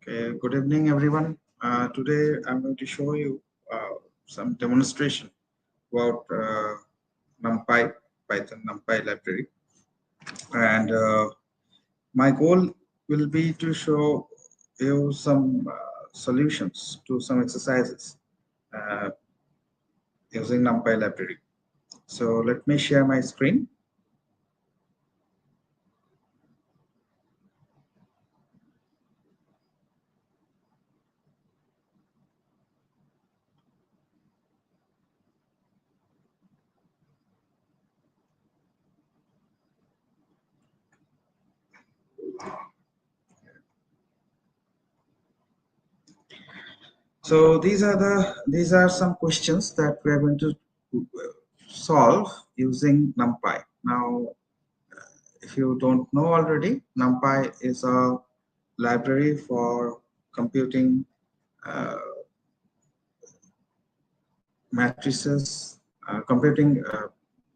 Okay, good evening, everyone. Today I'm going to show you some demonstration about NumPy, Python NumPy library. And my goal will be to show you some solutions to some exercises uh, using NumPy library. So let me share my screen. So these are some questions that we are going to solve using NumPy. Now, if you don't know already, NumPy is a library for computing matrices, computing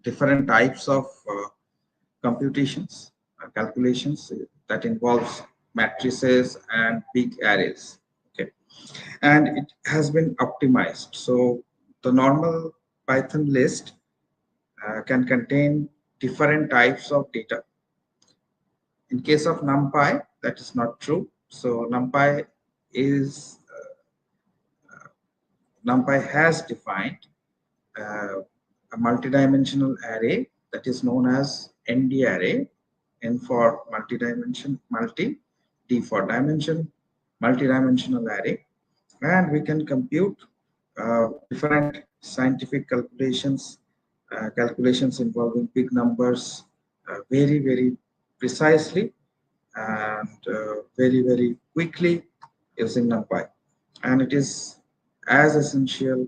different types of computations, calculations that involves matrices and big arrays. Okay, and it has been optimized. So the normal Python list can contain different types of data. In case of NumPy, that is not true. So NumPy has defined a multidimensional array that is known as NDArray. N for multi-dimension, multi, D for dimension, multidimensional array, and we can compute different scientific calculations involving big numbers very precisely and very quickly using NumPy. And it is as essential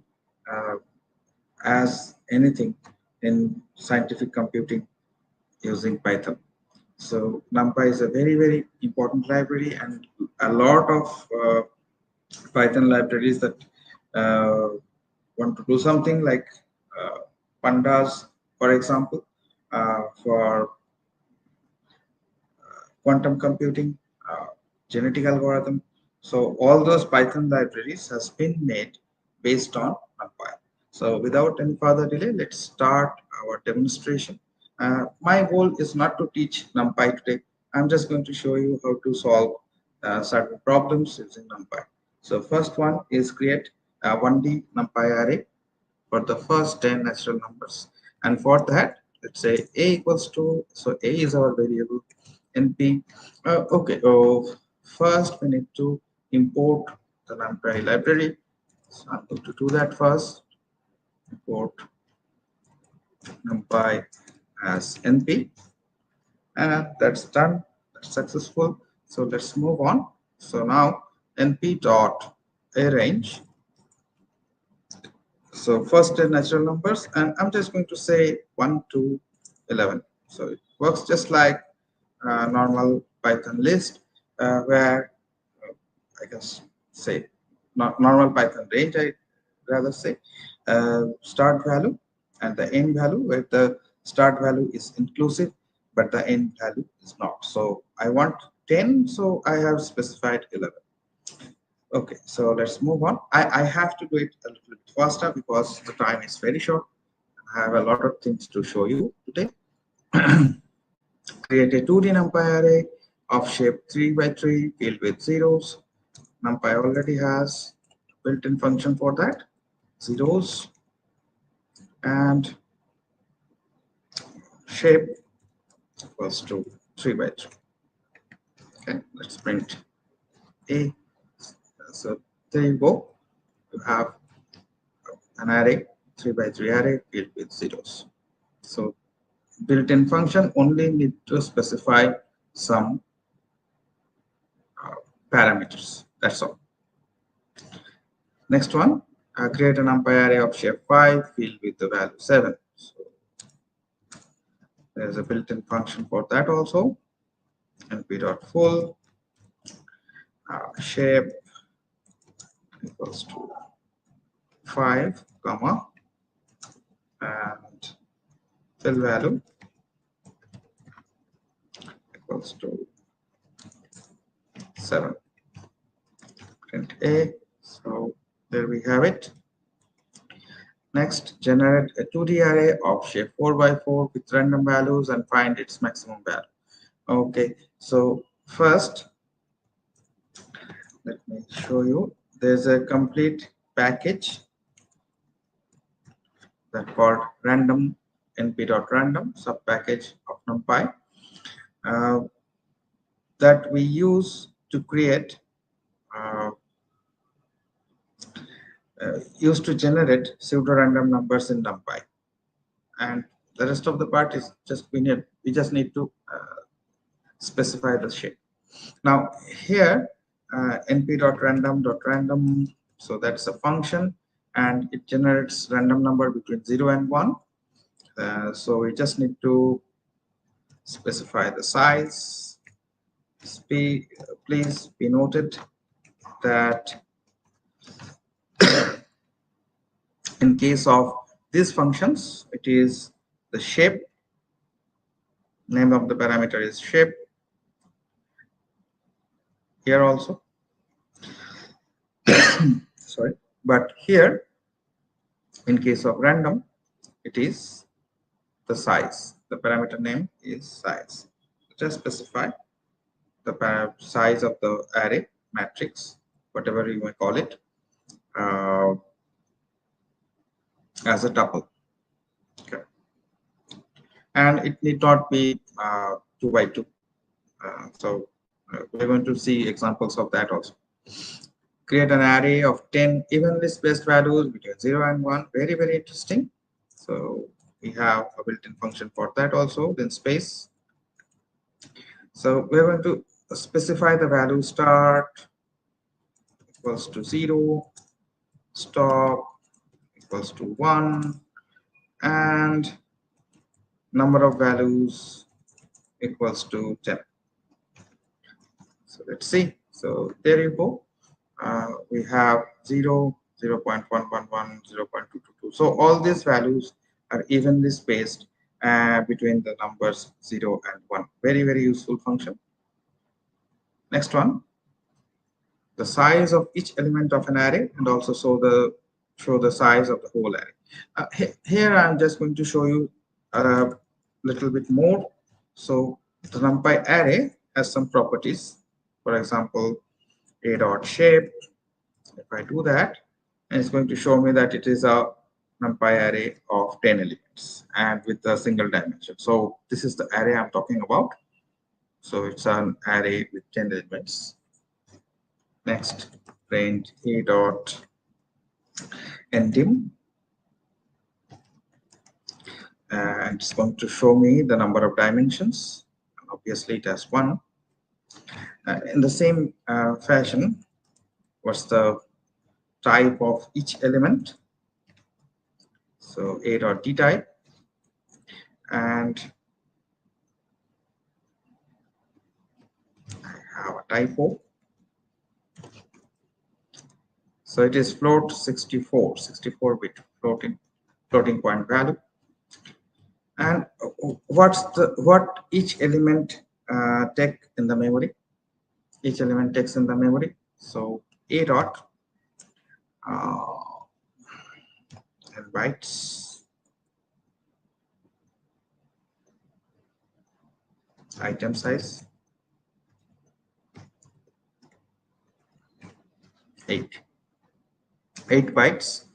as anything in scientific computing using Python. So NumPy is a very important library, and a lot of Python libraries that uh, want to do something like pandas, for example, for quantum computing, genetic algorithm. So all those Python libraries has been made based on NumPy. So without any further delay, let's start our demonstration. My goal is not to teach NumPy today. I'm just going to show you how to solve certain problems using NumPy. So first one is create a 1D NumPy array for the first 10 natural numbers. And for that, let's say a equals to, so a is our variable, np. Okay, first we need to import the NumPy library. So I'm going to do that first. Import NumPy as np, and that's done. That's successful. So let's move on. So now np dot arrange. So first 10 natural numbers, and I'm just going to say 1 to 11. So it works just like normal Python list, where I can say not normal Python range, I rather say start value and the end value, where the start value is inclusive but the end value is not. So I want 10, so I have specified 11. Okay, so let's move on. I have to do it a little bit faster because the time is very short. I have a lot of things to show you today. Create a 2D NumPy array of shape 3 by 3 filled with zeros. NumPy already has built-in function for that, zeros, and shape equals to 3 by 3. Okay, let's print a. So there you go. You have an array, 3 by 3 array filled with zeros. So built-in function only need to specify some parameters. That's all. Next one, create a NumPy array of shape 5 filled with the value 7. So there's a built-in function for that also. np.full shape equals to 5 comma and fill value equals to 7. print A. So there we have it. Next, generate a 2D array of shape 4 by 4 with random values and find its maximum value. Okay, so first, let me show you. There's a complete package that called random np.random subpackage of NumPy uh, that we use to create used to generate pseudo-random numbers in NumPy, and the rest of the part is just we just need to specify the shape. Now here np.random.random, so that's a function and it generates random number between 0 and 1. So we just need to specify the size. Please be noted that in case of these functions, it is the shape. Name of the parameter is shape. Here also. Sorry, but here in case of random, it is the size. The parameter name is size. Just specify the size of the array matrix, whatever you may call it, as a tuple. Okay. And it need not be 2 by 2. We're going to see examples of that also. Create an array of 10 evenly spaced values between 0 and 1. Very, very interesting. So we have a built-in function for that also, then space. So we're going to specify the value start equals to 0, stop equals to 1, and number of values equals to 10. So let's see. So there you go. We have 0, 0 0.111, 0.222. So all these values are evenly spaced between the numbers 0 and 1. Very, very useful function. Next one, the size of each element of an array, and also show the size of the whole array. Here I'm just going to show you a little bit more. So the NumPy array has some properties. For example, a.shape. If I do that, and it's going to show me that it is a NumPy array of 10 elements and with a single dimension. So this is the array I'm talking about. So it's an array with 10 elements. Next, print a.ndim, and it's going to show me the number of dimensions. Obviously, it has 1. In the same fashion, what's the type of each element? So a.dtype, and I have a typo. So it is float 64-bit floating point value. And what each element take in the memory? Each element takes in the memory. So a dot and bytes, item size 8 bytes.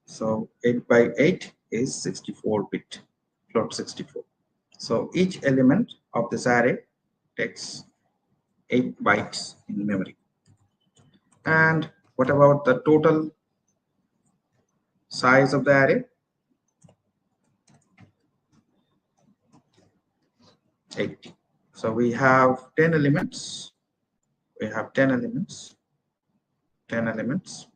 So 8 by 8 is 64-bit float 64. So each element of this array takes 8 bytes in memory. And what about the total size of the array? 80. So we have 10 elements. We have 10 elements. 10 elements.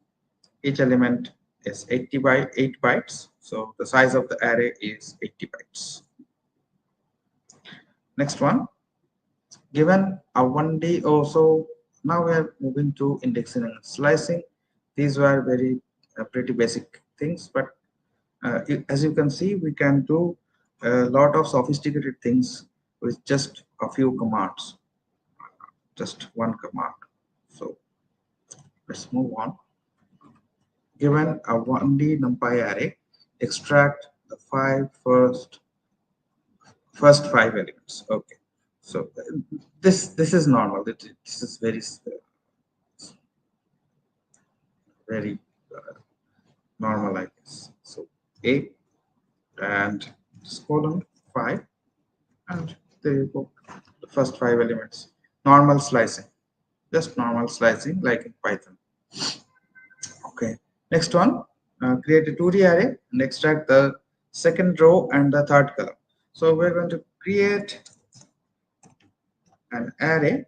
Each element is 80 by 8 bytes. So the size of the array is 80 bytes. Next one. Given a 1D also, now we are moving to indexing and slicing. These were very pretty basic things, but as you can see, we can do a lot of sophisticated things with just a few commands, just one command. So Let's move on. Given a 1D NumPy array, extract the first five elements. Okay, so this is normal. This is very normal, I guess. So A and this column 5, and there you go. The first five elements. Normal slicing, just normal slicing like in Python. Okay, next one, create a 2D array and extract the second row and the third column. So we're going to create an array.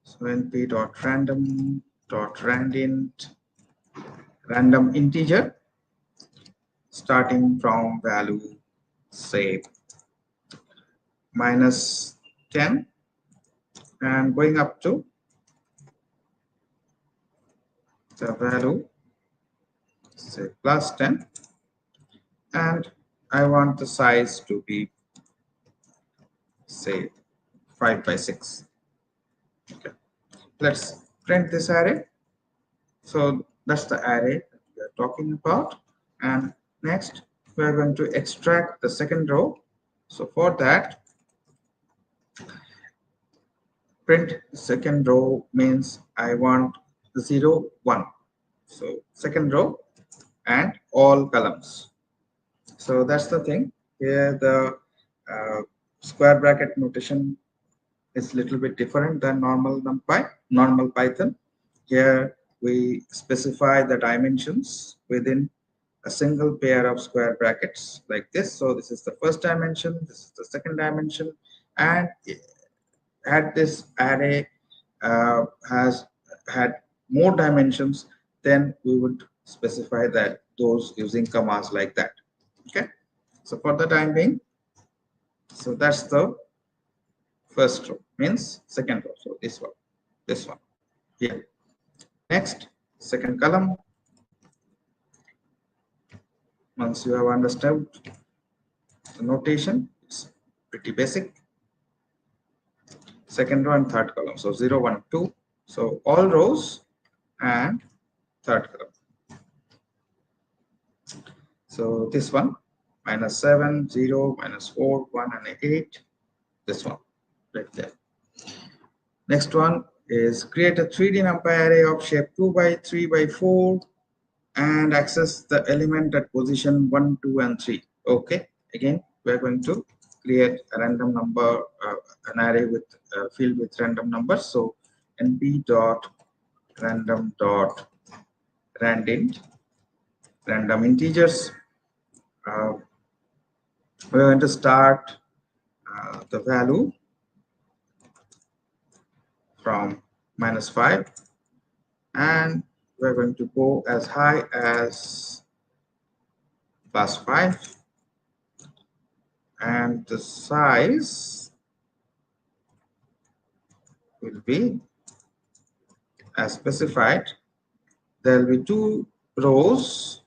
So np.random.randint random integer starting from value say -10 and going up to the value say +10, and I want the size to be say 5 by 6. Okay, let's print this array. So that's the array that we are talking about. And next we are going to extract the second row. So for that, print second row means I want 0 1. So second row and all columns. So that's the thing. Here the square bracket notation is a little bit different than normal Python. Here we specify the dimensions within a single pair of square brackets like this. So this is the first dimension, this is the second dimension, and had this array has had more dimensions, then we would specify that those using commas like that. Okay, so for the time being, so that's the first row, means second row. So this one here. Next, second column. Once you have understood the notation, it's pretty basic. Second row and third column. So 0 1 2. So all rows and third column. So this one -7 0 -4 1 and 8. This one right there. Next one is create a 3D NumPy array of shape 2 by 3 by 4 and access the element at position 1 2 and 3. Okay, again we're going to create a random number, an array with field with random numbers. So np.random.randint random integers. We're going to start the value from -5, and we're going to go as high as +5, and the size will be as specified. There will be 2 rows,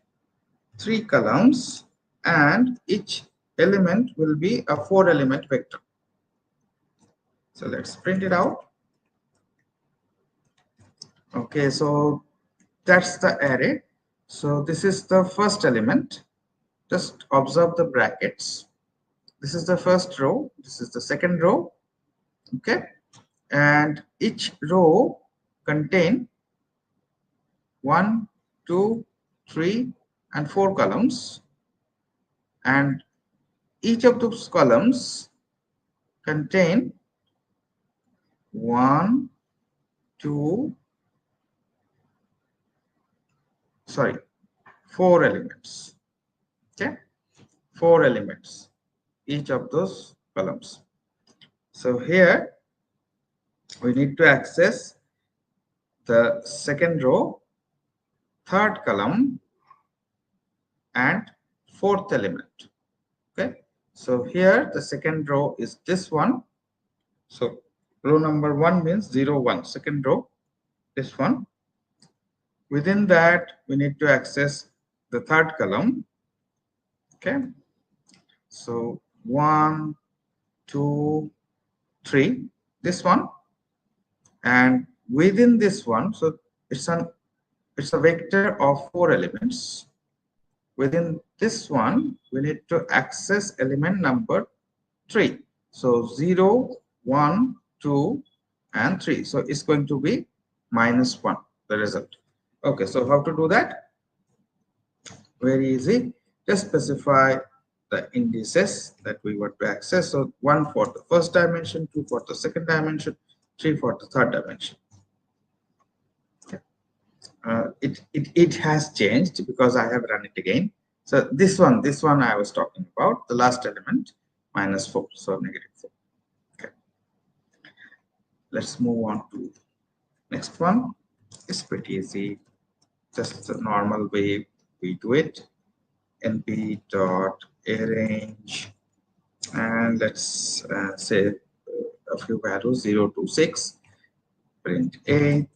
3 columns, and each element will be a 4-element vector. So let's print it out. Okay, so that's the array. So this is the first element. Just observe the brackets. This is the first row, this is the second row. Okay, and each row contain 1 2 3 and 4 columns, and each of those columns contain 4 elements. Okay, 4 elements each of those columns. So here we need to access the second row, third column, and fourth element. Okay, so here the second row is this one. So row number 1 means 0 1, second row, this one. Within that we need to access the third column. Okay, so 1 2 3, this one, and within this one, so it's a vector of 4 elements. Within this one, we need to access element number 3. So 0, 1, 2, and 3. So it's going to be -1, the result. Okay, so how to do that? Very easy. Just specify the indices that we want to access. So 1 for the first dimension, 2 for the second dimension, 3 for the third dimension. It has changed because I have run it again. So this one I was talking about, the last element, -4, so -4. Okay. Let's move on to next one. It's pretty easy, just the normal way we do it. NP dot arrange, and let's say a few values 0 to 6, print A,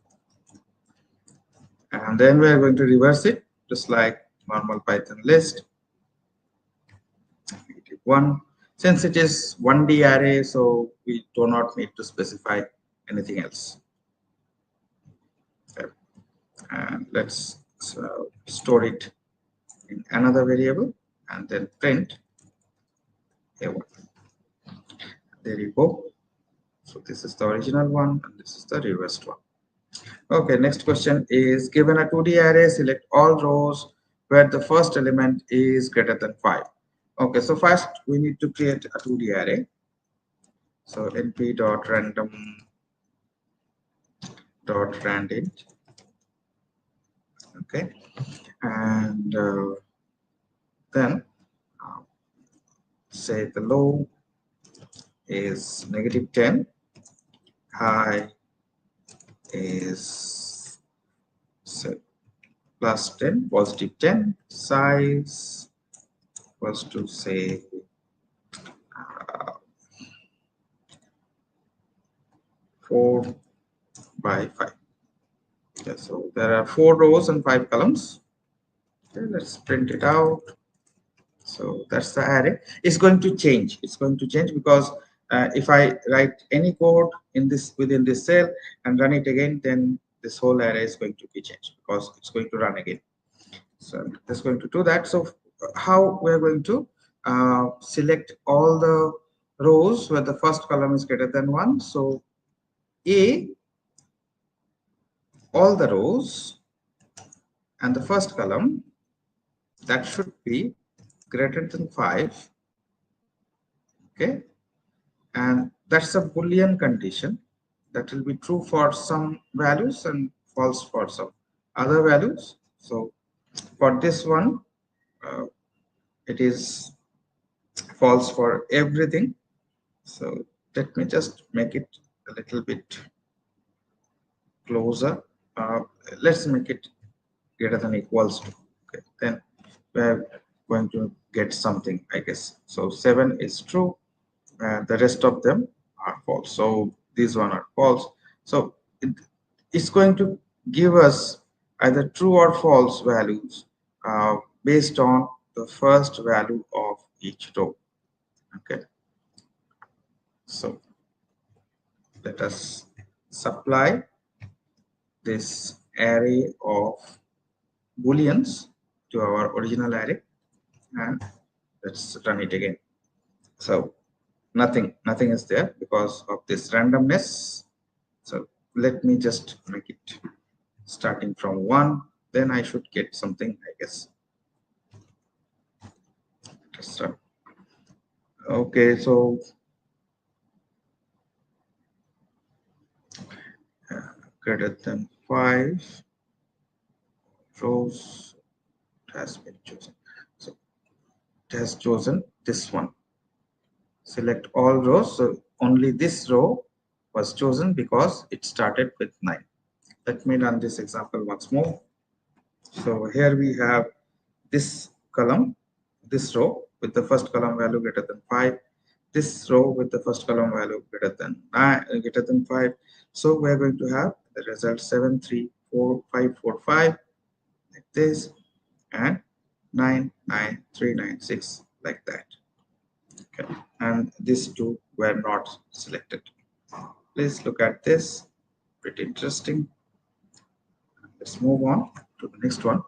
and then we are going to reverse it just like normal Python list. 1, since it is 1D array, so we do not need to specify anything else. Okay. And let's store it in another variable and then print A1. There you go. So this is the original one and this is the reversed one. Okay, next question is, given a 2D array, select all rows where the first element is greater than 5. Okay, so first we need to create a 2D array. So np.random.randint. Okay, and then say the low is -10, high is say +10, +10, size was to say 4 by 5. Okay, so there are 4 rows and 5 columns. Okay, let's print it out. So that's the array. It's going to change. It's going to change because if I write any code in this within this cell and run it again, then this whole array is going to be changed because it's going to run again. So I'm just going to do that. So how we're going to select all the rows where the first column is greater than 1. So A, all the rows and the first column that should be greater than 5. Okay, and that's a Boolean condition that will be true for some values and false for some other values. So for this one, it is false for everything. So let me just make it a little bit closer. Let's make it greater than equals to. Okay, then we're going to get something, I guess. So 7 is true, and the rest of them are false. So these one are false. So it's going to give us either true or false values based on the first value of each row. Okay, so let us supply this array of booleans to our original array and let's run it again. So nothing is there because of this randomness. So let me just make it starting from 1, then I should get something, I guess. Let's run. Okay, so greater than 5 rows has been chosen. So it has chosen this one. Select all rows. So only this row was chosen because it started with 9. Let me run this example once more. So here we have this column, this row with the first column value greater than 5, this row with the first column value greater than 5. So we're going to have the result 7, 3, 4, 5, 4, 5 like this, and 9, 9, 3, 9, 6 like that. Okay, and these two were not selected. Please look at this, pretty interesting. Let's move on to the next one.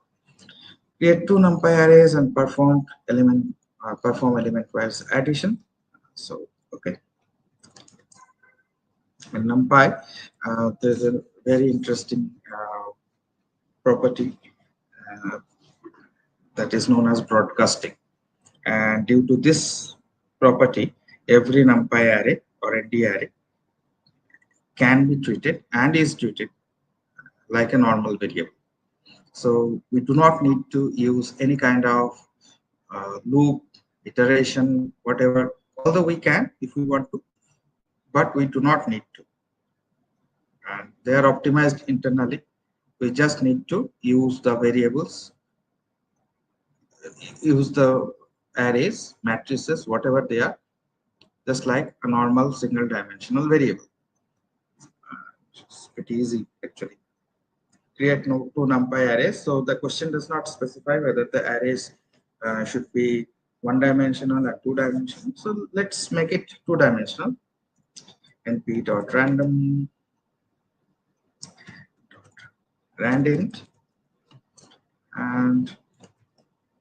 Create two NumPy arrays and perform element-wise addition. So, okay. In NumPy, there's a very interesting property that is known as broadcasting. And due to this property, every NumPy array or NDArray can be treated and is treated like a normal variable. So we do not need to use any kind of loop, iteration, whatever, although we can if we want to, but we do not need to. And they are optimized internally. We just need to use the variables, use the arrays, matrices, whatever they are, just like a normal single dimensional variable. It's pretty easy actually. Create two NumPy arrays. So the question does not specify whether the arrays should be one-dimensional or two-dimensional. So let's make it two-dimensional. np.random randint, and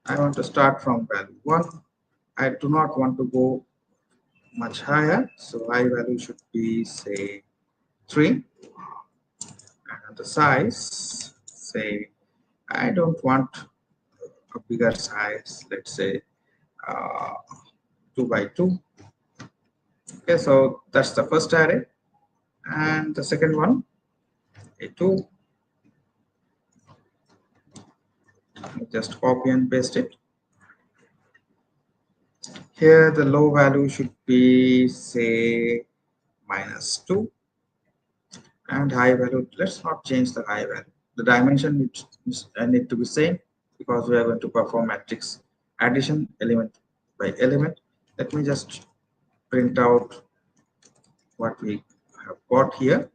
I want to start from value 1. I do not want to go much higher, so I value should be say 3, and the size, say I don't want a bigger size, let's say 2 by 2. Okay, so that's the first array, and the second one a2. Just copy and paste it. Here the low value should be say -2, and high value, let's not change the high value. The dimension need to be same because we are going to perform matrix addition element by element. Let me just print out what we have got here.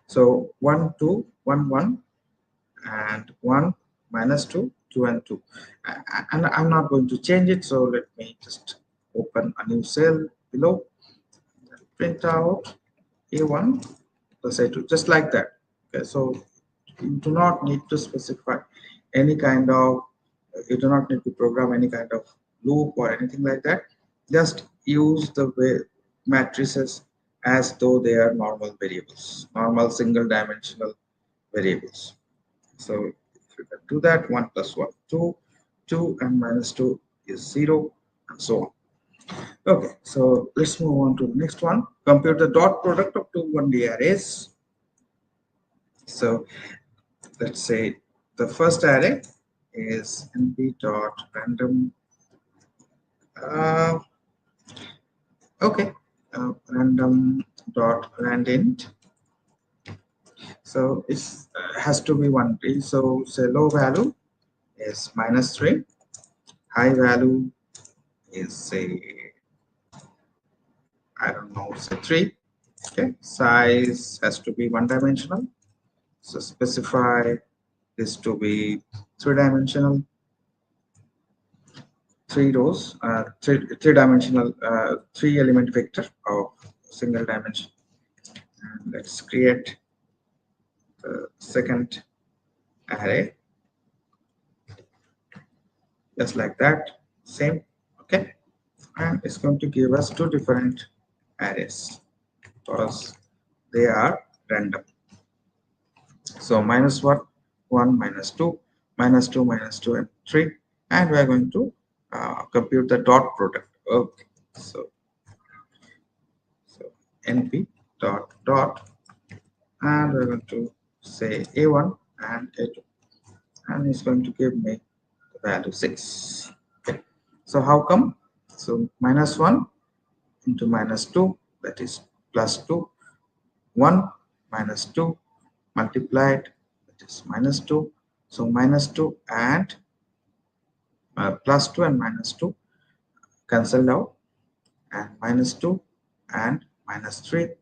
So 1 2 1 1 and 1 -2 2 and 2, and I'm not going to change it, so let me just open a new cell below, print out a1 plus a2, just like that. Okay, so you do not need to specify any kind of, you do not need to program any kind of loop or anything like that. Just use the matrices as though they are normal variables, normal single dimensional variables. So if you can do that, 1 plus 1 2, 2 and -2 is 0, and so on. Okay, so let's move on to the next one. Compute the dot product of two 1D arrays. So let's say the first array is np.random. Random.randint. So it has to be 1D. So say low value is -3, high value is say, I don't know, say 3. Okay, size has to be one-dimensional. So specify this to be 3-dimensional. 3 rows, three-dimensional, 3-element vector of single dimension. And let's create the second array, just like that, same. Okay, and it's going to give us two different arrays because they are random. So -1 1 -2 -2 -2 and 3, and we are going to compute the dot product. Okay, so np dot, and we're going to say a1 and a2, and it's going to give me the value 6. Okay, so how come? So -1 into -2, that is +2, 1 -2 multiplied, that is -2. So -2 and +2 and -2 cancelled out, and -2 and -3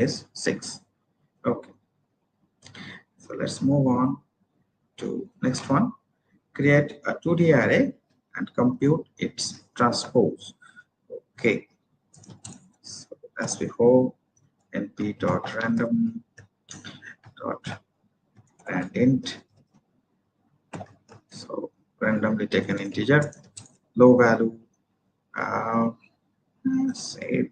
is 6. Okay, so let's move on to next one. Create a 2D array and compute its transpose. Okay, so as before, np.random dot and int. So randomly take an integer, low value, say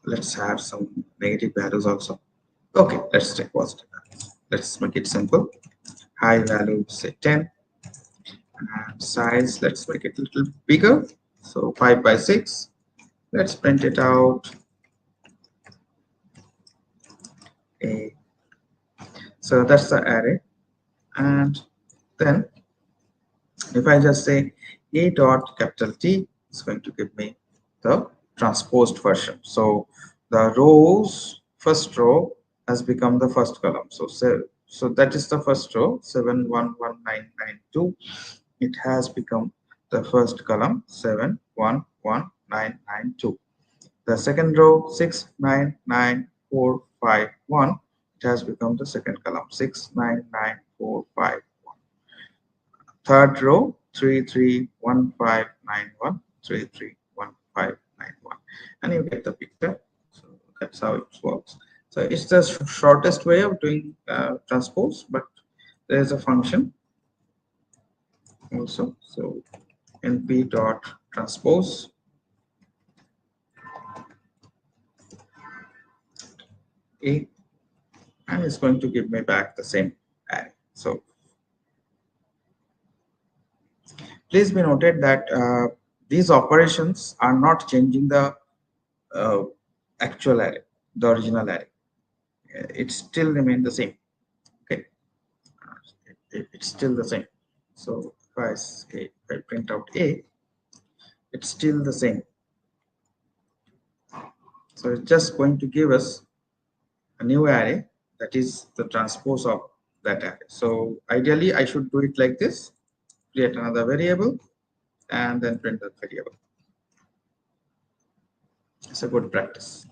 let's have some negative values also. Okay, let's take positive values. Let's make it simple. High value, say 10, and size, let's make it a little bigger, so 5 by 6. Let's print it out. A. So that's the array, and then if I just say a dot capital T, it's going to give me the transposed version. So the rows, first row has become the first column. So that is the first row, 711992. It has become the first column, 711992. The second row, 699451. It has become the second column, 699451. Third row, 331591, 331591, and you get the picture. So that's how it works. So it's the shortest way of doing transpose, but there is a function also. So np dot transpose a, and it's going to give me back the same array. So please be noted that these operations are not changing the uh, actual array, the original array. It still remain the same. Okay, it's still the same. So if I print out a, it's still the same. So it's just going to give us a new array that is the transpose of that array. So ideally, I should do it like this: create another variable and then print that variable. It's a good practice.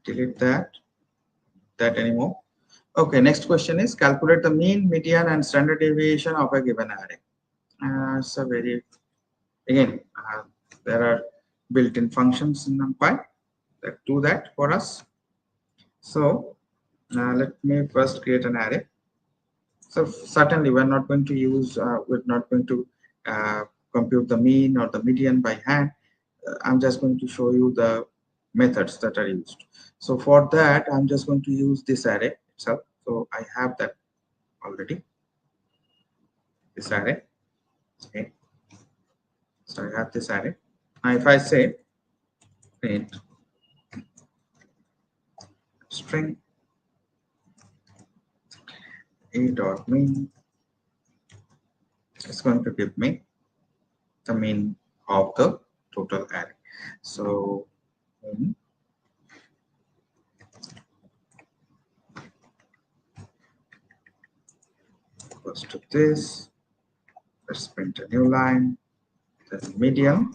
Delete that anymore. Okay, next question is calculate the mean, median, and standard deviation of a given array. It's a very, again, there are built-in functions in NumPy that do that for us. So let me first create an array. So certainly we're not going to use, we're not going to compute the mean or the median by hand. I'm just going to show you the methods that are used. So for that, I'm just going to use this array itself. So I have that already, this array. Okay. So I have this array. Now if I say print string a dot mean, it's going to give me the mean of the total array. So equals to this. Let's print a new line. Then median.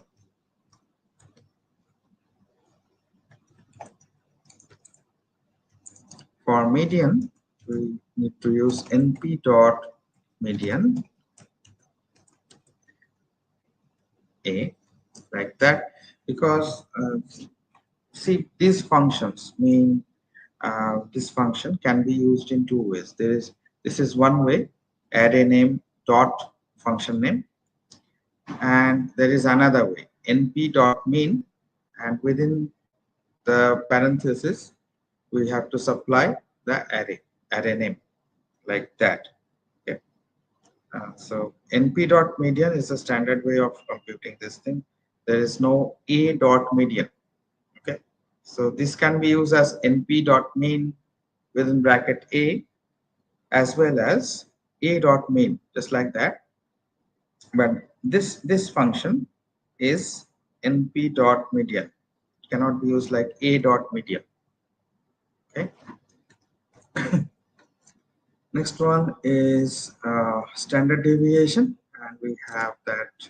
For median, we need to use np dot median a, like that, because see, these functions mean this function can be used in two ways. This is one way, array name dot function name, and there is another way, np dot mean, and within the parenthesis we have to supply the array name, like that. Okay. So np dot median is a standard way of computing this thing. There is no a dot median. Okay, so this can be used as np dot mean within bracket a, as well as a dot mean, just like that. But this function is np dot median. It cannot be used like a dot median. Okay. Next one is standard deviation, and we have that.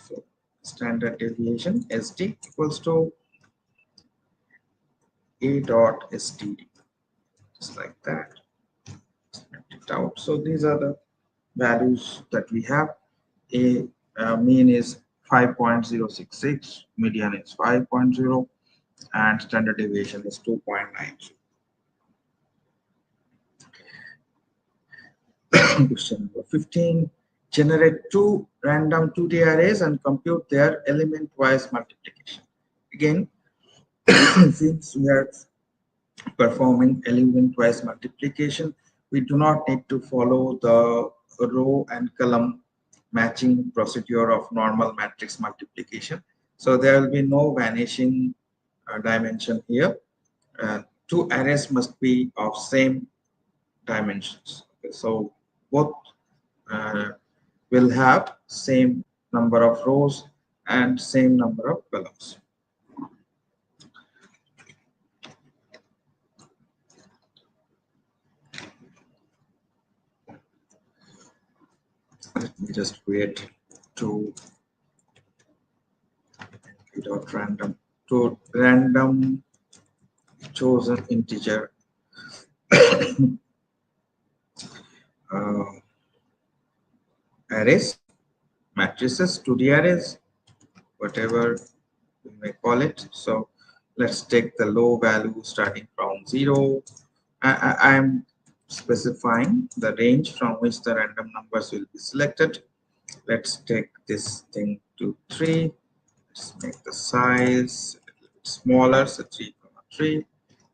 So standard deviation SD equals to a dot std, just like that. Print it out. So these are the values that we have. A mean is 5.066, median is 5.0, and standard deviation is 2.90. Question number 15. Generate two random 2D arrays and compute their element-wise multiplication. Again, since we are performing element-wise multiplication, we do not need to follow the row and column matching procedure of normal matrix multiplication. So there will be no vanishing dimension here. Two arrays must be of same dimensions. Okay, so both will have same number of rows and same number of columns. Let me just create two random chosen integer arrays, matrices, 2D arrays, whatever we may call it. So let's take the low value starting from 0. I'm specifying the range from which the random numbers will be selected. Let's take this thing to 3. Let's make the size a little bit smaller, so 3,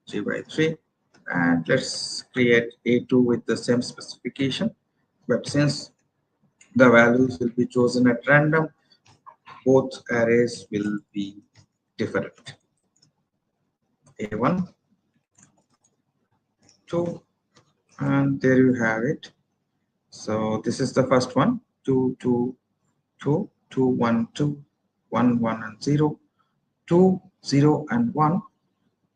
3 by 3, and let's create A2 with the same specification. But since the values will be chosen at random, both arrays will be different. A1, 2, and there you have it. So this is the first one, 2, 2, 2, 2, 1, 2, 1, 1 and 0, 2, 0 and 1,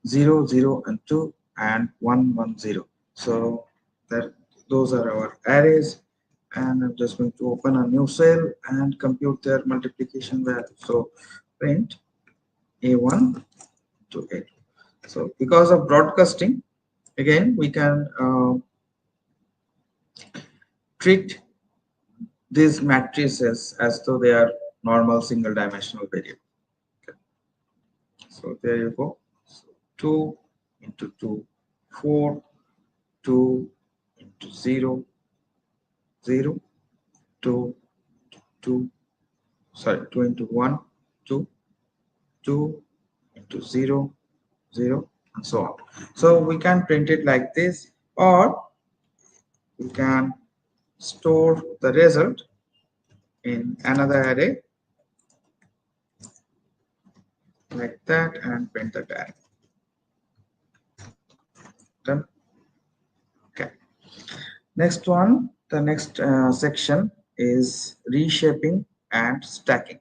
0, 0 and 2, and 1, 1, 0. So those are our arrays, and I'm just going to open a new cell and compute their multiplication value. So print A1 to A2. So because of broadcasting, again we can treat these matrices as though they are normal single dimensional variable. Okay. So there you go. So 2 into 2, 4, 2 into 0, 0, 2, 2, sorry, 2 into 1, 2, 2 into 0, 0, and so on. So we can print it like this, or we can store the result in another array like that and print that array. Done. Okay. Next one, the next section is reshaping and stacking.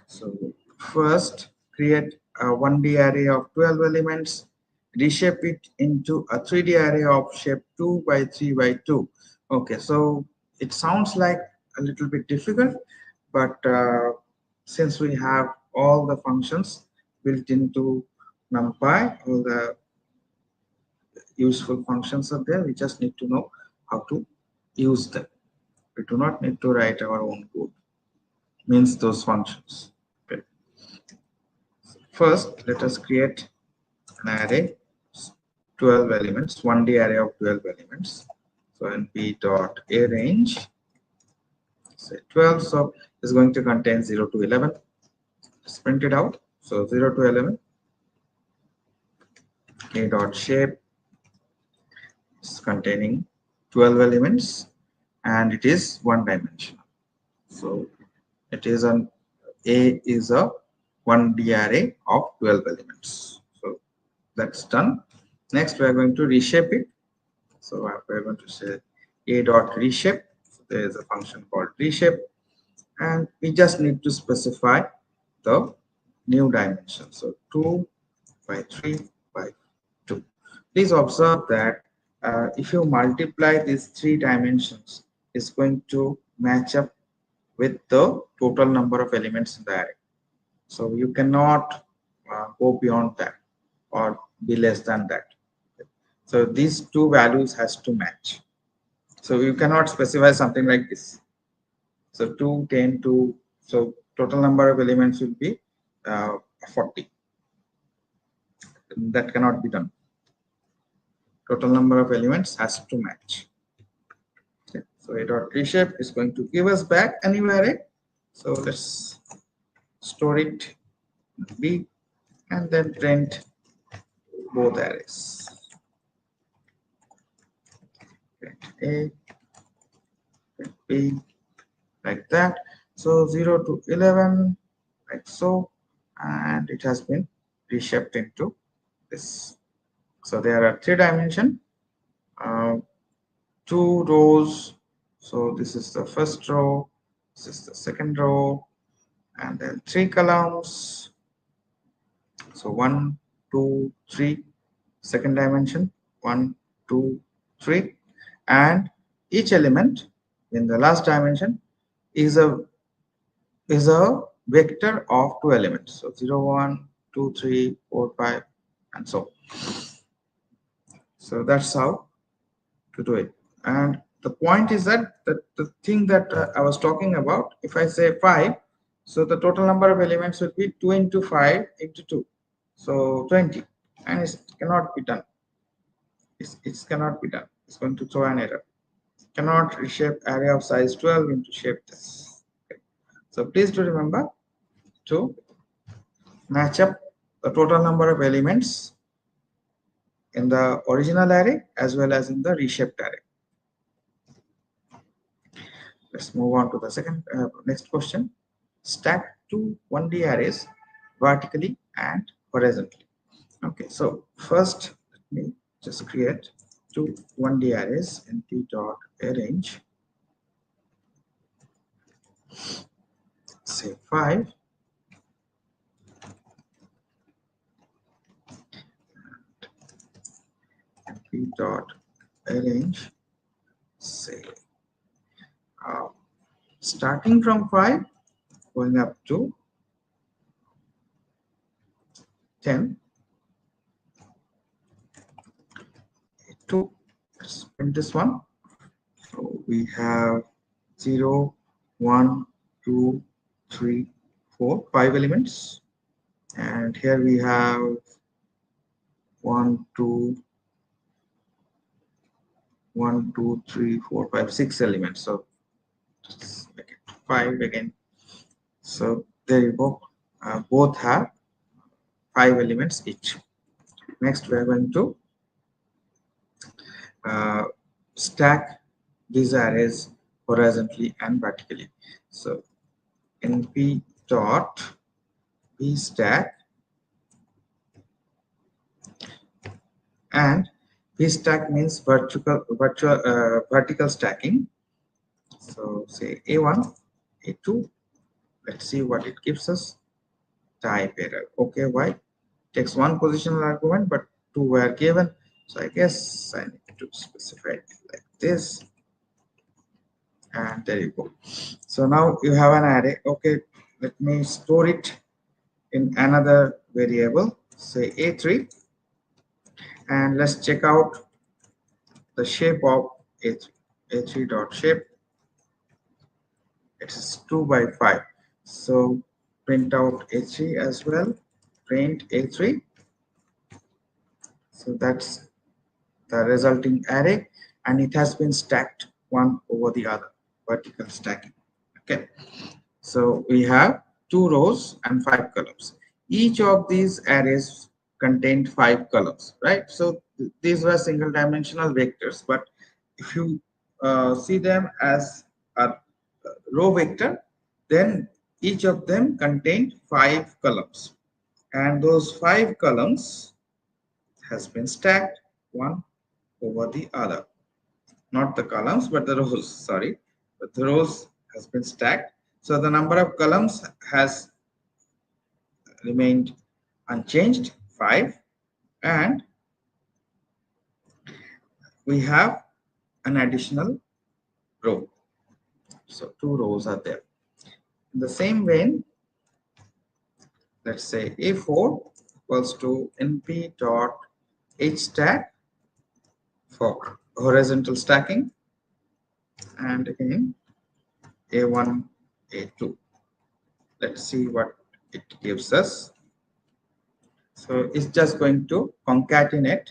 So first, create a 1D array of 12 elements, reshape it into a 3D array of shape 2 by 3 by 2. Okay, so it sounds like a little bit difficult, but since we have all the functions built into NumPy, all the useful functions are there, we just need to know how to use them. We do not need to write our own code, means those functions. Okay. First, let us create an array, 12 elements, 1D array of 12 elements. So np dot arrange, say 12, so it's going to contain 0 to 11. Let's print it out. So 0 to 11, a dot shape is containing 12 elements, and it is one dimensional. So it is an A is a 1D array of 12 elements. So that's done. Next, we are going to reshape it. So we are going to say A dot reshape. So there is a function called reshape, and we just need to specify the new dimension. So 2 by 3 by 2. Please observe that if you multiply these 3 dimensions, it's going to match up with the total number of elements in the array. So you cannot go beyond that or be less than that. So these two values has to match. So you cannot specify something like this. So 2, 10, 2. So total number of elements will be 40. That cannot be done. Total number of elements has to match. Okay. So a dot reshape is going to give us back a new array. So let's store it in B and then print both arrays. Print A, print B, like that. So 0 to 11, like so, and it has been reshaped into this. So there are 3 dimensions, 2 rows. So this is the first row, this is the second row, and then 3 columns. So 1, 2, 3, second dimension, 1, 2, 3, and each element in the last dimension is a vector of 2 elements. So 0, 1, 2, 3, 4, 5, and so. So that's how to do it. And the point is that the thing that I was talking about, if I say 5, so the total number of elements will be 2 into 5 into 2. So 20, and it cannot be done. It cannot be done. It's going to throw an error. It cannot reshape array of size 12 into shape this. Okay. So please do remember to match up the total number of elements in the original array as well as in the reshaped array. Let's move on to the next question. Stack 2 1D arrays vertically and horizontally. Okay, so first let me just create 2 1D arrays NP.arrange. Say 5. NP.arrange. Say starting from 5 going up to 10. 2. Let's print this one. So we have 0, 1, 2, 3, 4, 5 elements, and here we have 1, 2, 3, 4, 5, 6 elements. So let's make it 5 again. So there you go. Both have 5 elements each. Next, we are going to stack these arrays horizontally and vertically. So np dot p stack, and p stack means vertical stacking. So say a1, a2. Let's see what it gives us. Type error. Okay, why? Takes one positional argument, but 2 were given. So I guess I need to specify it like this. And there you go. So now you have an array. Okay, let me store it in another variable, say a3, and let's check out the shape of a3. a3 dot shape. It is 2 by 5. So print out a3 as well. Print a3. So that's the resulting array, and it has been stacked one over the other, vertical stacking. Okay, so we have 2 rows and 5 columns. Each of these arrays contained 5 columns, right? So these were single dimensional vectors, but if you see them as a row vector, then each of them contained 5 columns, and those 5 columns has been stacked one over the other. Not the columns, but the rows, sorry. But the rows has been stacked. So the number of columns has remained unchanged, 5. And we have an additional row. So 2 rows are there. In the same vein, let's say A4 equals to np dot hstack for horizontal stacking, and again A1, A2. Let's see what it gives us. So it's just going to concatenate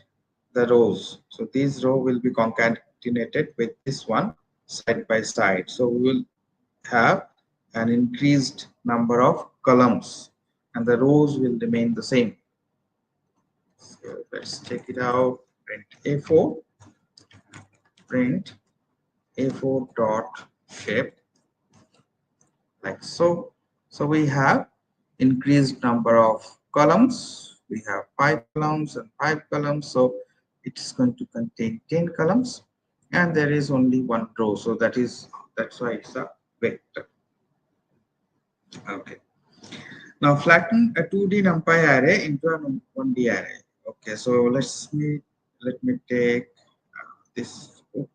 the rows. So these row will be concatenated with this one side by side. So we will have an increased number of columns and the rows will remain the same. So let's check it out. Print A4, print A4 dot shape, like so. So we have increased number of columns. We have 5 columns and 5 columns. So it's going to contain 10 columns and there is only one row. So that's why it's a vector. Okay. Now flatten a 2D NumPy array into a 1D array. Okay, so let me take this. Oh,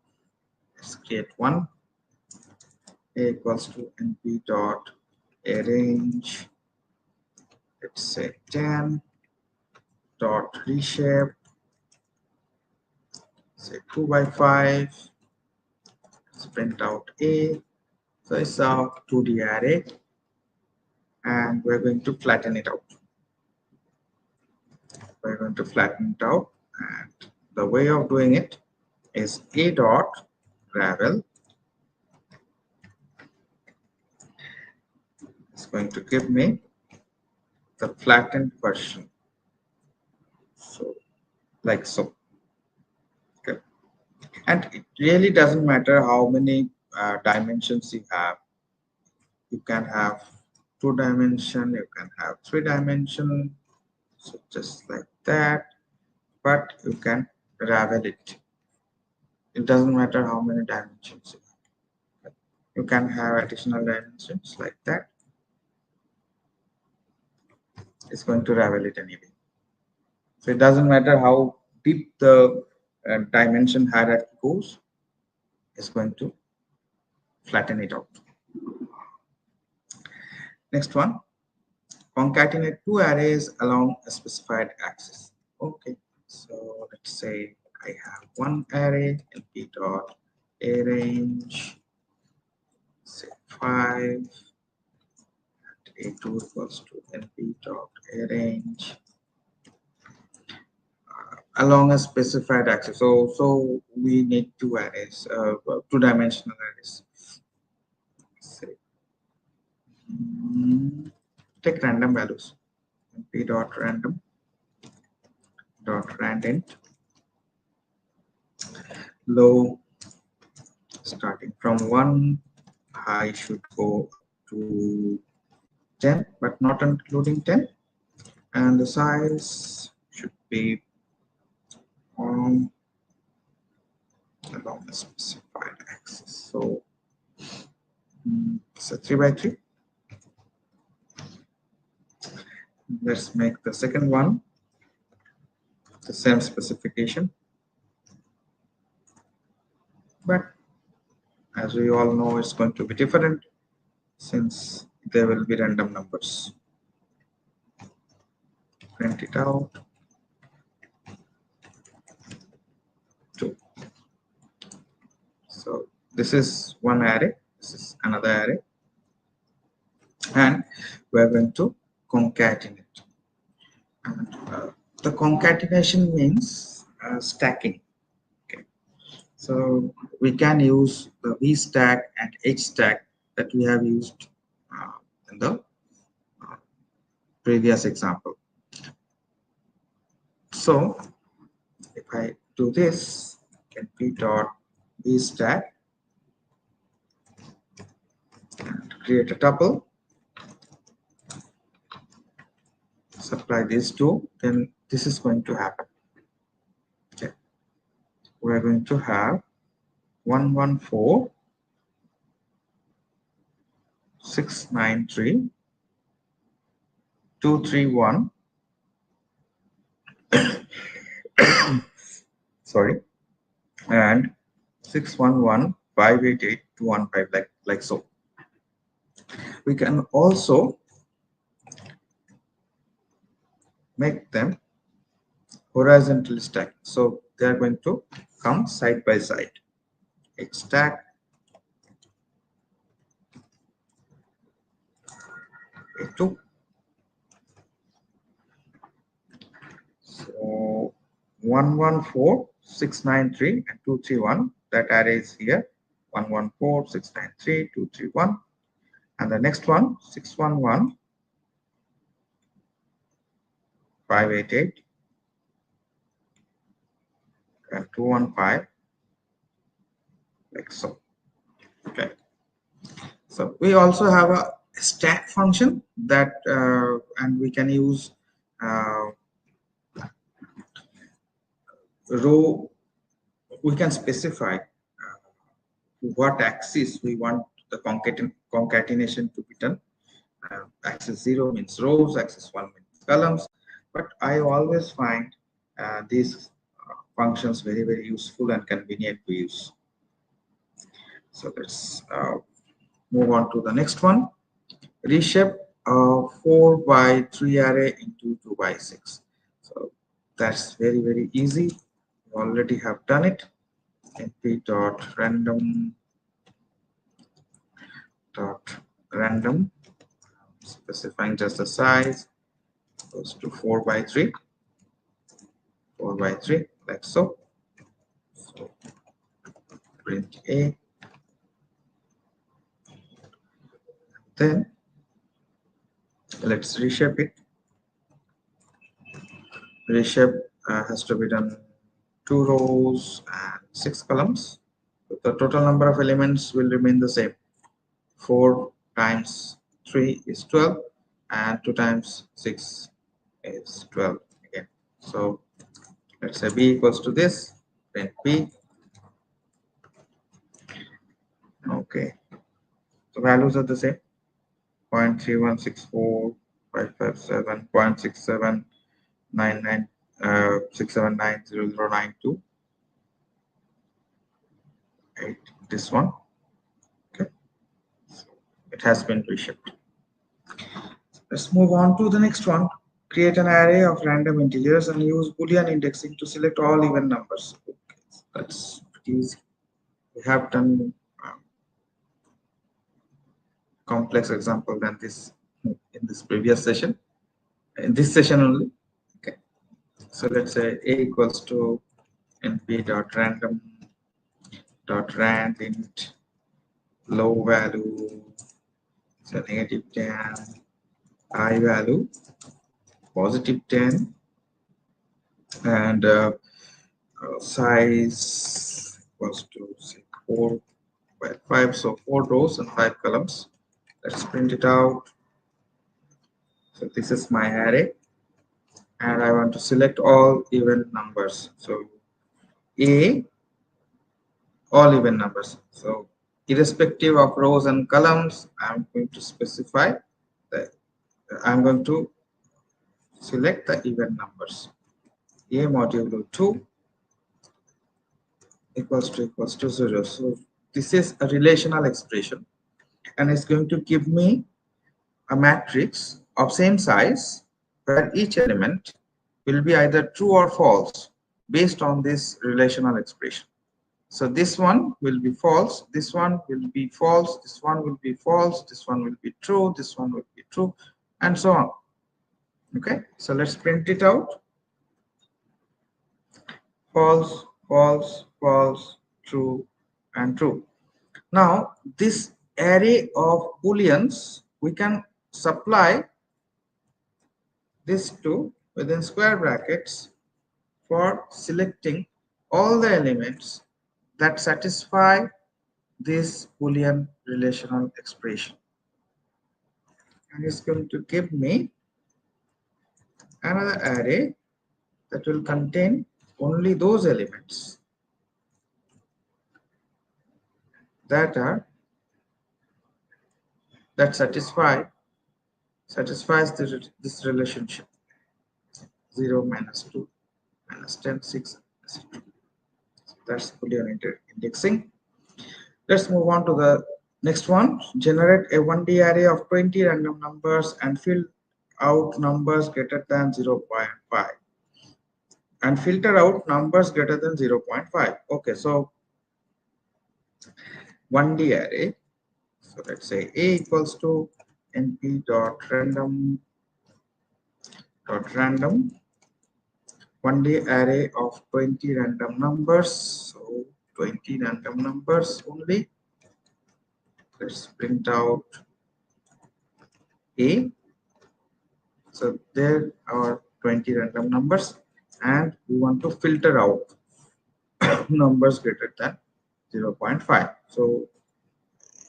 let's create one. A equals to np dot arrange. Let's say 10 dot reshape. Say 2 by 5. Let's print out A. So it's a 2D array, and we're going to flatten it out. We're going to flatten it out, and the way of doing it is A dot ravel. It's going to give me the flattened version. So, like so. Okay. And it really doesn't matter how many dimensions you have. You can have 2 dimension, you can have 3 dimension. So just like that, but you can ravel it. It doesn't matter how many dimensions you have. You can have additional dimensions like that. It's going to ravel it anyway. So it doesn't matter how deep the dimension hierarchy goes, it's going to flatten it out. Next one, concatenate 2 arrays along a specified axis. Okay, so let's say I have one array, np dot arrange, say 5, and a2 equals to np dot arrange along a specified axis. So we need 2 arrays, 2-dimensional arrays. Say, take random values. Np dot random dot randint low starting from 1, high should go to 10 but not including 10, and the size should be along a specified axis. So it's a 3 by 3. Let's make the second one the same specification, but as we all know, it's going to be different since there will be random numbers. Print it out. 2. So this is one array, this is another array, and we're going to concatenate. And the concatenation means stacking. Okay, so we can use the v stack and h stack that we have used in the previous example. So if I do this, np dot v stack and create a tuple, supply these two, then this is going to happen. Okay, we're going to have 114 693 231 sorry, and 611 588 215, like so. We can also make them horizontally stacked, so they are going to come side by side. H stack A2. So 114693 and 231, that array is here. 114693 231, and the next one 611 588 and 215, like so. Okay, so we also have a stack function that and we can use row. We can specify what axis we want the concatenation to be done. Axis 0 means rows, axis 1 means columns, but I always find these functions very useful and convenient to use. So let's move on to the next one. Reshape a 4 by 3 array into 2 by 6. So that's very easy. We already have done it. np.random specifying just the size goes to 4 by 3, like so. So print A, then let's reshape it. Reshape has to be done 2 rows and 6 columns. The total number of elements will remain the same. 4 times 3 is 12 and 2 times 6 is 12 again. So let's say b equals to this, print b. Okay, the values are the same. 0.3164 557 0.6799 6790092 8, this one. Okay, so it has been reshaped. Let's move on to the next one. Create an array of random integers and use Boolean indexing to select all even numbers. Okay, that's pretty easy. We have done complex example than this in this previous session. In this session only. Okay, so let's say a equals to np.random.rand int low value, so -10, high value +10, and size equals to say 4 by 5, so 4 rows and 5 columns. Let's print it out. So this is my array and I want to select all even numbers. So A, all even numbers. So irrespective of rows and columns, I'm going to specify that I'm going to select the even numbers. A modulo 2 equals to 0. So this is a relational expression and it's going to give me a matrix of same size where each element will be either true or false based on this relational expression. So this one will be false, this one will be false, this one will be false, this one will be true, this one will be true, and so on. Okay, so let's print it out. False, false, false, true, and true. Now this array of booleans, we can supply this to within square brackets for selecting all the elements that satisfy this Boolean relational expression, and it's going to give me another array that will contain only those elements that satisfies this relationship. 0 minus 2 minus 10 6, etc. So that's Boolean indexing. Let's move on to the next one. Generate a 1D array of 20 random numbers and fill out numbers greater than 0.5 and filter out numbers greater than 0.5. Okay, so 1D array. So let's say a equals to np.random 1D array of 20 random numbers. So 20 random numbers only. Let's print out A. So there are 20 random numbers, and we want to filter out numbers greater than 0.5. So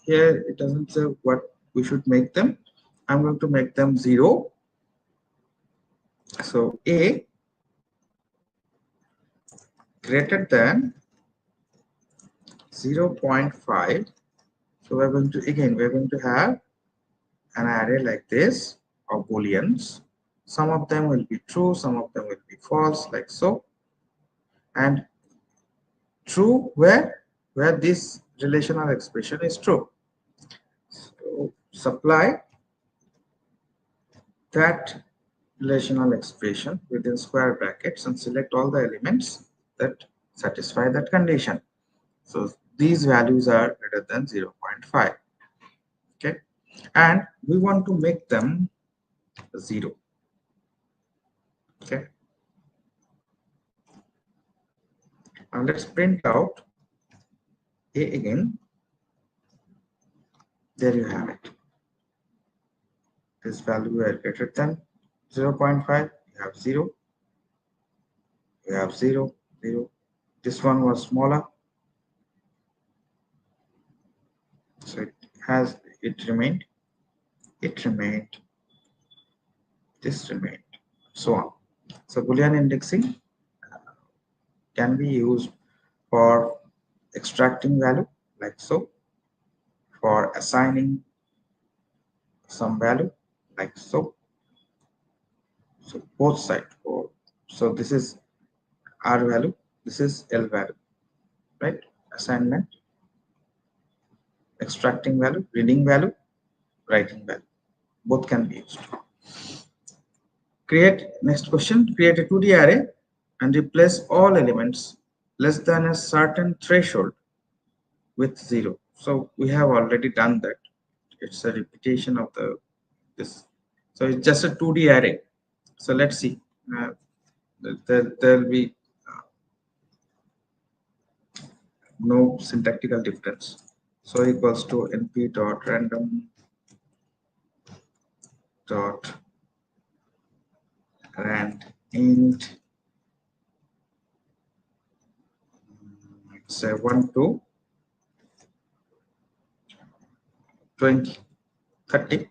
here it doesn't say what we should make them. I'm going to make them 0. So A greater than 0.5. So we're going to have an array like this of booleans. Some of them will be true, some of them will be false, like so. And true where this relational expression is true. So supply that relational expression within square brackets and select all the elements that satisfy that condition. So these values are greater than 0.5. Okay, and we want to make them 0. Okay, now let's print out A again. There you have it. This value are greater than 0.5. You have 0. You have 0, 0. This one was smaller, so it remained, this remained, so on. So Boolean indexing can be used for extracting value, like so, for assigning some value, like so. So both sides. So this is R value, this is L value, right? Assignment, extracting value, reading value, writing value. Both can be used. Next question, create a 2D array and replace all elements less than a certain threshold with 0. So we have already done that. It's a repetition of this. So it's just a 2D array. So let's see. There'll be no syntactical difference. So equals to np.random dot rand int, say 1 to 20, 30.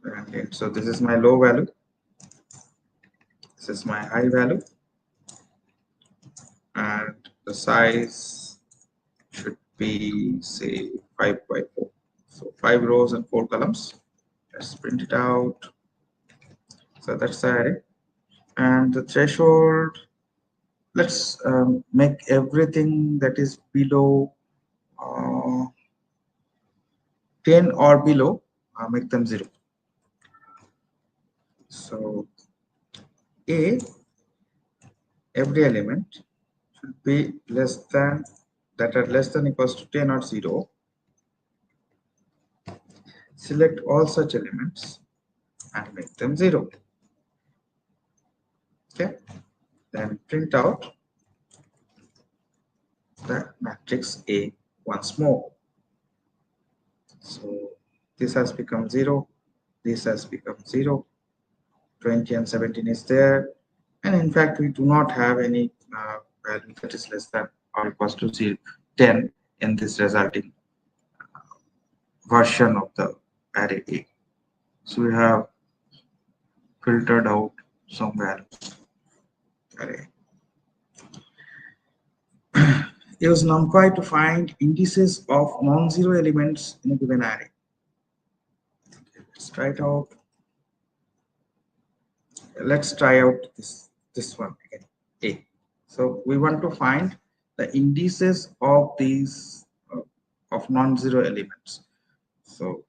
And so this is my low value, this is my high value, and the size should be, say, 5 by 4. So 5 rows and 4 columns. Let's print it out. So that's the array. And the threshold, let's make everything that is below 10 or below, make them 0. So every element should be less than, that are less than equals to 10 or 0. Select all such elements and make them 0. Okay, then print out the matrix A once more. So this has become 0, this has become 0, 20 and 17 is there, and in fact we do not have any value that is less than or equals to 10 in this resulting version of the array A. So we have filtered out some values. Array. Use NumPy to find indices of non-zero elements in a given array. Let's try it out. Let's try out this one again, A. So we want to find the indices of these of non-zero elements. So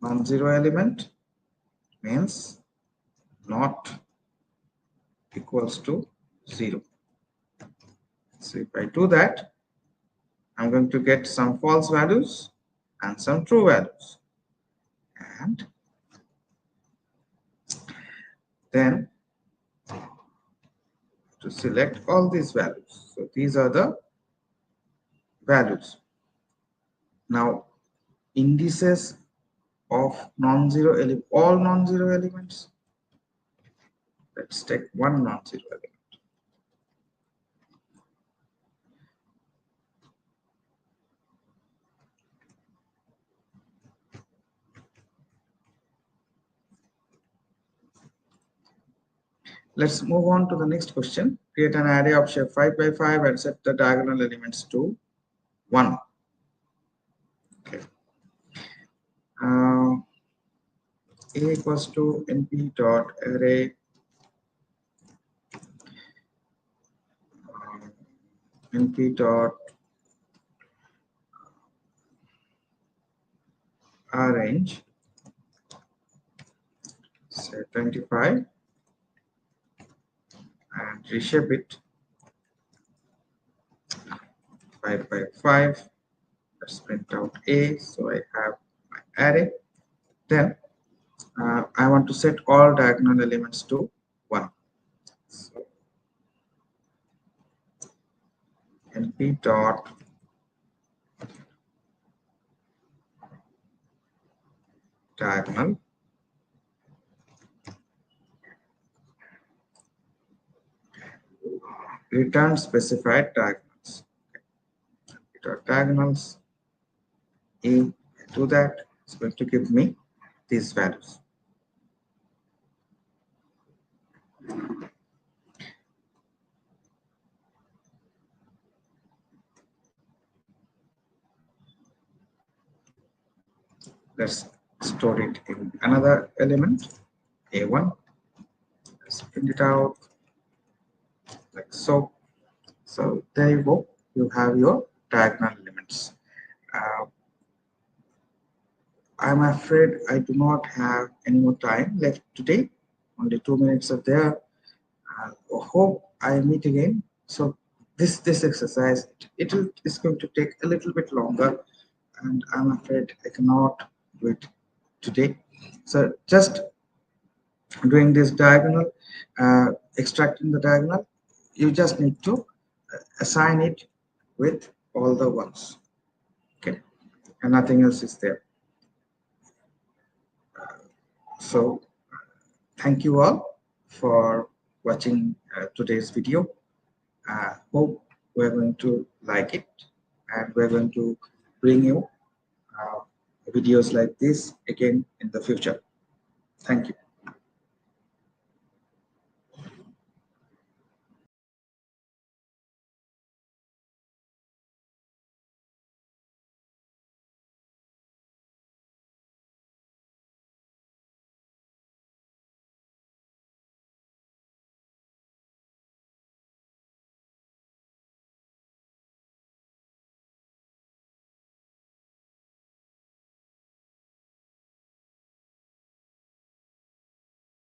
non-zero element means not equals to 0. So if I do that, I'm going to get some false values and some true values. and then to select all these values. So these are the values. Now indices of all non-zero elements. Let's take one non-zero element. Let's move on to the next question. Create an array of shape 5 by 5 and set the diagonal elements to 1. Okay. A equals to np dot array np dot arrange say 25 and reshape it 5 by 5. Let's print out A. So I have my array. Then I want to set all diagonal elements to 1. So np dot diagonal return specified diagonals. Diagonals A. Do that. It's going to give me these values. Let's store it in another element, A1. Let's print it out like so. So there you go. You have your diagonal elements. I'm afraid I do not have any more time left today. Only 2 minutes are there. Hope I meet again. So this exercise is going to take a little bit longer, and I'm afraid I cannot do it today. So just doing this diagonal, extracting the diagonal, you just need to assign it with all the ones. Okay, and nothing else is there. So thank you all for watching today's video. Hope we're going to like it, and we're going to bring you videos like this again in the future. Thank you.